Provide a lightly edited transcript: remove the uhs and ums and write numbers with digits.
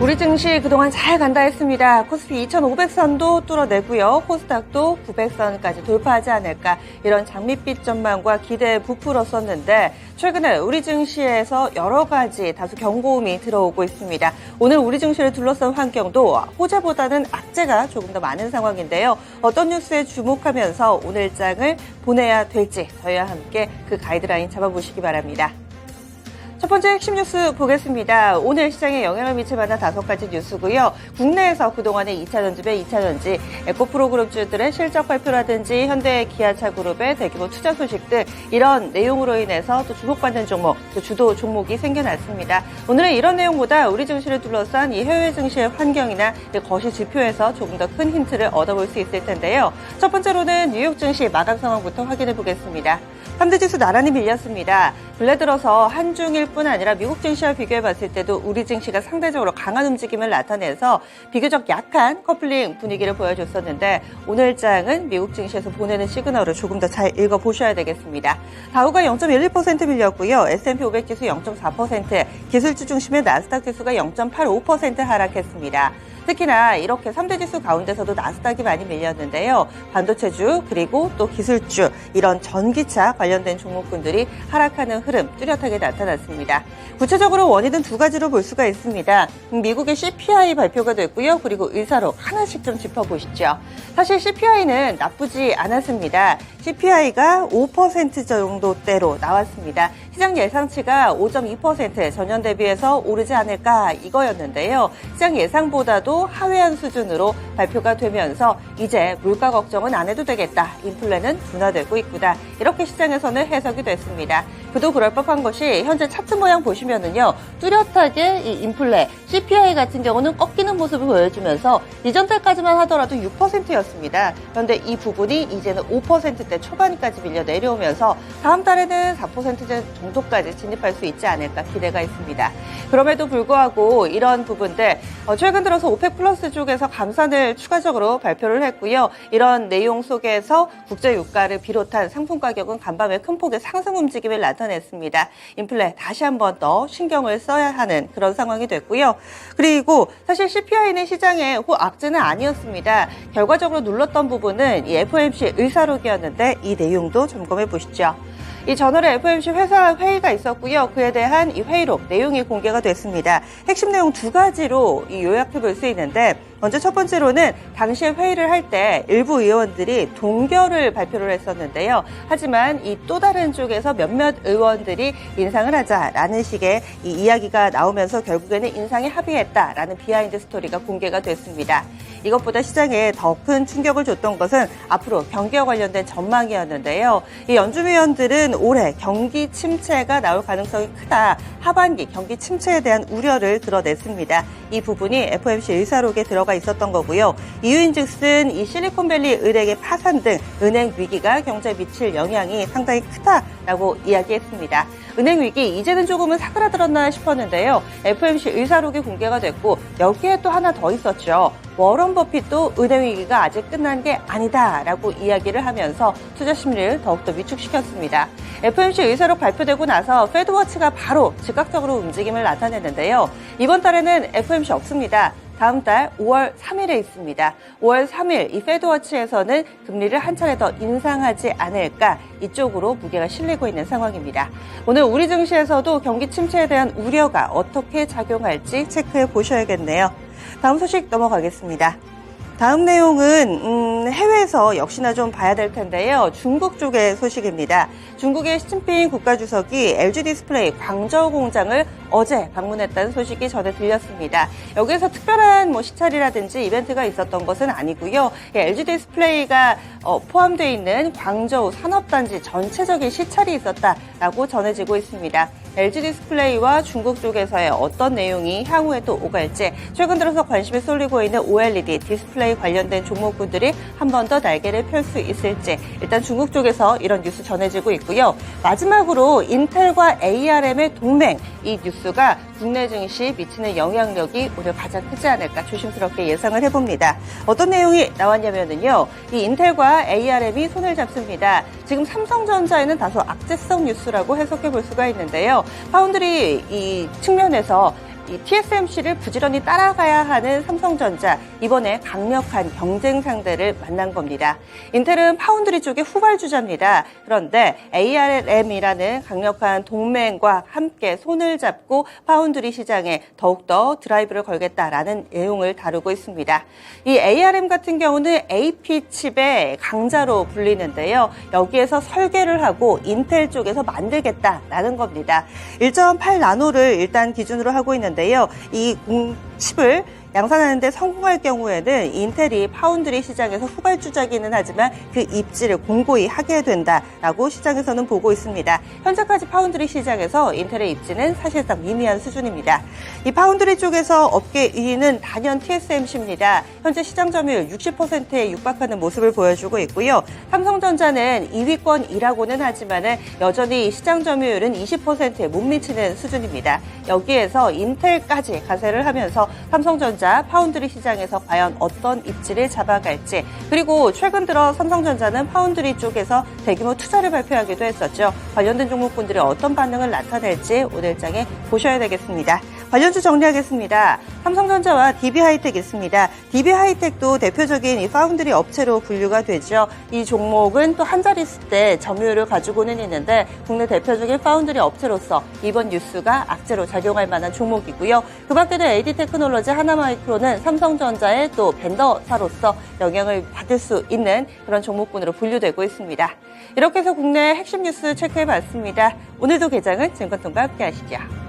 우리 증시 그동안 잘 간다 했습니다. 코스피 2,500선도 뚫어내고요. 코스닥도 900선까지 돌파하지 않을까 이런 장밋빛 전망과 기대에 부풀었었는데 최근에 우리 증시에서 여러 가지 다소 경고음이 들어오고 있습니다. 오늘 우리 증시를 둘러싼 환경도 호재보다는 악재가 조금 더 많은 상황인데요. 어떤 뉴스에 주목하면서 오늘장을 보내야 될지 저희와 함께 그 가이드라인 잡아보시기 바랍니다. 첫 번째 핵심 뉴스 보겠습니다. 오늘 시장에 영향을 미칠 만한 5가지 뉴스고요. 국내에서 그동안의 2차전지 배 2차전지, 에코프로그룹주들의 실적 발표라든지 현대 기아차 그룹의 대규모 투자 소식들 이런 내용으로 인해서 또 주목받는 종목, 또 주도 종목이 생겨났습니다. 오늘은 이런 내용보다 우리 증시를 둘러싼 이 해외 증시의 환경이나 거시 지표에서 조금 더 큰 힌트를 얻어볼 수 있을 텐데요. 첫 번째로는 뉴욕 증시 마감 상황부터 확인해 보겠습니다. 3대 지수 나란히 밀렸습니다. 근래 들어서 한중일뿐 아니라 미국 증시와 비교해봤을 때도 우리 증시가 상대적으로 강한 움직임을 나타내서 비교적 약한 커플링 분위기를 보여줬었는데 오늘장은 미국 증시에서 보내는 시그널을 조금 더 잘 읽어보셔야 되겠습니다. 다우가 0.11% 밀렸고요. S&P 500 지수 0.4%, 기술주 중심의 나스닥 지수가 0.85% 하락했습니다. 특히나 이렇게 3대 지수 가운데서도 나스닥이 많이 밀렸는데요. 반도체주 그리고 또 기술주 이런 전기차 관련된 종목군들이 하락하는 흐름 뚜렷하게 나타났습니다. 구체적으로 원인은 두 가지로 볼 수가 있습니다. 미국의 CPI 발표가 됐고요. 그리고 의사록 하나씩 좀 짚어보시죠. 사실 CPI는 나쁘지 않았습니다. CPI가 5% 정도대로 나왔습니다. 시장 예상치가 5.2% 전년 대비해서 오르지 않을까 이거였는데요. 시장 예상보다도 하회한 수준으로 발표가 되면서 이제 물가 걱정은 안 해도 되겠다. 인플레는 둔화되고 있구나. 이렇게 시장에서는 해석이 됐습니다. 그도 그럴 법한 것이 현재 차트 모양 보시면은요. 뚜렷하게 이 인플레, CPI 같은 경우는 꺾이는 모습을 보여주면서 이전 달까지만 하더라도 6%였습니다. 그런데 이 부분이 이제는 5%대 초반까지 밀려 내려오면서 다음 달에는 4% 정도까지 진입할 수 있지 않을까 기대가 있습니다. 그럼에도 불구하고 이런 부분들 최근 들어서 오펙 플러스 쪽에서 감산을 추가적으로 발표를 했고요. 이런 내용 속에서 국제 유가를 비롯한 상품 가격은 간밤에 큰 폭의 상승 움직임을 나타냈습니다. 인플레 다시 한번 더 신경을 써야 하는 그런 상황이 됐고요. 그리고 사실 CPI는 시장의 악재는 아니었습니다. 결과적으로 눌렀던 부분은 이 FOMC 의사록이었는데 이 내용도 점검해 보시죠. 이 전월에 FOMC 회사 회의가 있었고요. 그에 대한 이 회의록 내용이 공개가 됐습니다. 핵심 내용 두 가지로 요약해 볼 수 있는데 먼저 첫 번째로는 당시에 회의를 할 때 일부 의원들이 동결을 발표를 했었는데요. 하지만 이 또 다른 쪽에서 몇몇 의원들이 인상을 하자라는 식의 이 이야기가 나오면서 결국에는 인상에 합의했다라는 비하인드 스토리가 공개가 됐습니다. 이것보다 시장에 더 큰 충격을 줬던 것은 앞으로 경기와 관련된 전망이었는데요. 이 연준위원들은 올해 경기 침체가 나올 가능성이 크다. 하반기 경기 침체에 대한 우려를 드러냈습니다. 이 부분이 FOMC 의사록에 들어가 있었던 거고요. 이유인즉슨 이 실리콘밸리 은행의 파산 등 은행 위기가 경제에 미칠 영향이 상당히 크다라고 이야기했습니다. 은행 위기 이제는 조금은 사그라들었나 싶었는데요. FOMC 의사록이 공개가 됐고 여기에 또 하나 더 있었죠. 워런 버핏도 은행 위기가 아직 끝난 게 아니다라고 이야기를 하면서 투자 심리를 더욱더 위축시켰습니다. FOMC 의사록 발표되고 나서 페드워치가 바로 즉각적으로 움직임을 나타냈는데요. 이번 달에는 FOMC 없습니다. 다음 달 5월 3일에 있습니다. 5월 3일 이 페드워치에서는 금리를 한 차례 더 인상하지 않을까 이쪽으로 무게가 실리고 있는 상황입니다. 오늘 우리 증시에서도 경기 침체에 대한 우려가 어떻게 작용할지 체크해 보셔야겠네요. 다음 소식 넘어가겠습니다. 다음 내용은 해외에서 역시나 좀 봐야 될 텐데요. 중국 쪽의 소식입니다. 중국의 시진핑 국가주석이 LG 디스플레이 광저우 공장을 어제 방문했다는 소식이 전해 들렸습니다. 여기에서 특별한 시찰이라든지 이벤트가 있었던 것은 아니고요. LG 디스플레이가 포함되어 있는 광저우 산업단지 전체적인 시찰이 있었다라고 전해지고 있습니다. LG 디스플레이와 중국 쪽에서의 어떤 내용이 향후에 또 오갈지 최근 들어서 관심이 쏠리고 있는 OLED 디스플레이 관련된 종목군들이 한 번 더 날개를 펼 수 있을지 일단 중국 쪽에서 이런 뉴스 전해지고 있고요. 마지막으로 인텔과 ARM의 동맹 이 뉴스가 국내 증시 미치는 영향력이 오늘 가장 크지 않을까 조심스럽게 예상을 해봅니다. 어떤 내용이 나왔냐면요. 이 인텔과 ARM이 손을 잡습니다. 지금 삼성전자에는 다소 악재성 뉴스라고 해석해 볼 수가 있는데요. 파운드리 이 측면에서 이 TSMC를 부지런히 따라가야 하는 삼성전자, 이번에 강력한 경쟁 상대를 만난 겁니다. 인텔은 파운드리 쪽의 후발주자입니다. 그런데 ARM이라는 강력한 동맹과 함께 손을 잡고 파운드리 시장에 더욱더 드라이브를 걸겠다라는 내용을 다루고 있습니다. 이 ARM 같은 경우는 AP칩의 강자로 불리는데요. 여기에서 설계를 하고 인텔 쪽에서 만들겠다라는 겁니다. 1.8나노를 일단 기준으로 하고 있는데요. 이 칩을 양산하는 데 성공할 경우에는 인텔이 파운드리 시장에서 후발주자기는 하지만 그 입지를 공고히 하게 된다라고 시장에서는 보고 있습니다. 현재까지 파운드리 시장에서 인텔의 입지는 사실상 미미한 수준입니다. 이 파운드리 쪽에서 업계 1위는 단연 TSMC입니다. 현재 시장 점유율 60%에 육박하는 모습을 보여주고 있고요. 삼성전자는 2위권이라고는 하지만 여전히 시장 점유율은 20%에 못 미치는 수준입니다. 여기에서 인텔까지 가세를 하면서 삼성전자 파운드리 시장에서 과연 어떤 입지를 잡아갈지, 그리고 최근 들어 삼성전자는 파운드리 쪽에서 대규모 투자를 발표하기도 했었죠. 관련된 종목군들이 어떤 반응을 나타낼지 오늘장에 보셔야 되겠습니다. 관련주 정리하겠습니다. 삼성전자와 DB하이텍 있습니다. DB하이텍도 대표적인 이 파운드리 업체로 분류가 되죠. 이 종목은 또 한 자릿수대 점유율을 가지고는 있는데 국내 대표적인 파운드리 업체로서 이번 뉴스가 악재로 작용할 만한 종목이고요. 그 밖에도 AD테크놀로지, 하나마이크로는 삼성전자의 또 벤더사로서 영향을 받을 수 있는 그런 종목군으로 분류되고 있습니다. 이렇게 해서 국내 핵심 뉴스 체크해봤습니다. 오늘도 개장은 증권통과 함께 하시죠.